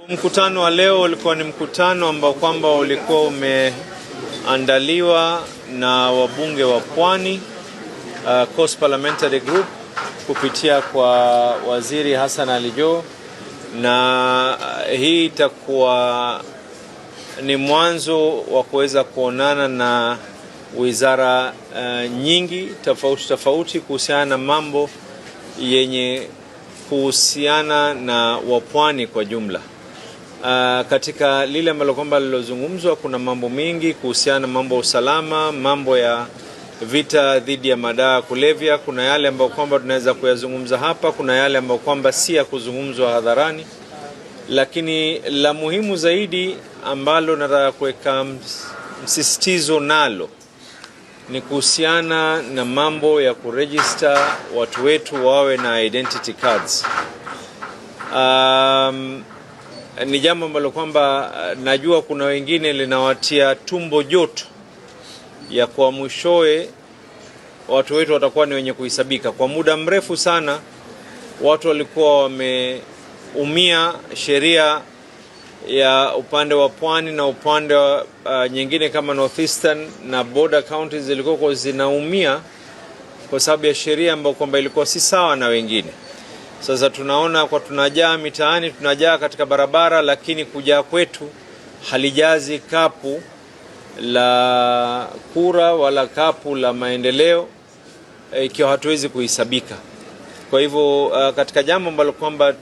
Mkutano wa leo ulikuwa ni mkutano ambao kwamba ulikuwa umeandaliwa na wabunge wa Pwani, Coast Parliamentary Group, kupitia kwa Waziri Hassan Ali Joho, na hii itakuwa ni mwanzo wa kuweza kuonana na wizara nyingi tofauti kuhusiana na mambo yenye kuhusiana na wapwani kwa jumla. Katika lile ambalo kwamba lilozungumzwa, kuna mambo mengi kuhusiana na mambo ya usalama, mambo ya vita dhidi ya madawa kulevya. Kuna yale ambayo kwamba tunaweza kuyazungumza hapa, kuna yale ambayo kwamba si ya kuzungumzwa hadharani, lakini la muhimu zaidi ambalo nataka kuweka msisitizo nalo ni kuhusiana na mambo ya kuregister watu wetu wawe na identity cards. Ni jambo ambalo kwamba najua kuna wengine linawatia tumbo joto ya kwa mwishowe watu wetu watakuwa ni wenye kuhesabika. Kwa muda mrefu sana watu walikuwa wameumia sheria ya upande wa Pwani na upande wa nyingine kama Northeastern na border counties zilikuwa zinaumia kwa sababu ya sheria ambayo kwamba ilikuwa si sawa na wengine. Sasa tunaona kwa tunajaa mitaani, tunajaa katika barabara, lakini kujaa kwetu halijazi kapu la kura wala kapu la maendeleo, ikiwa hatuwezi kuhesabika. Kwa hivyo katika jambo ambalo kwamba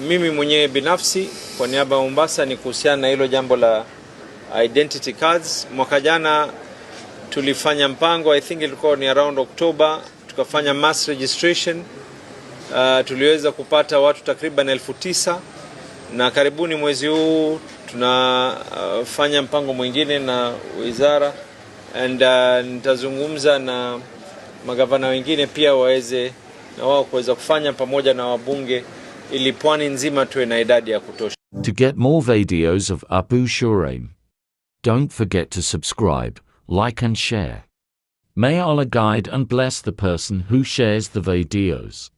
mimi mwenyewe binafsi kwa niaba ya Mombasa ni kuhusiana na hilo jambo la identity cards. Mwaka jana tulifanya mpango, I think ilikuwa ni around October, tukafanya mass registration. Tuliweza kupata watu takriban 9,000, na karibuni mwezi huu tunafanya mpango mwingine na wizara, and nitazungumza na magavana wengine pia waweze na wao kuweza kufanya pamoja na wabunge ili Pwani nzima tuwe na idadi ya kutosha. To get more videos of Abu Shuraim, don't forget to subscribe, like and share. May Allah guide and bless the person who shares the videos.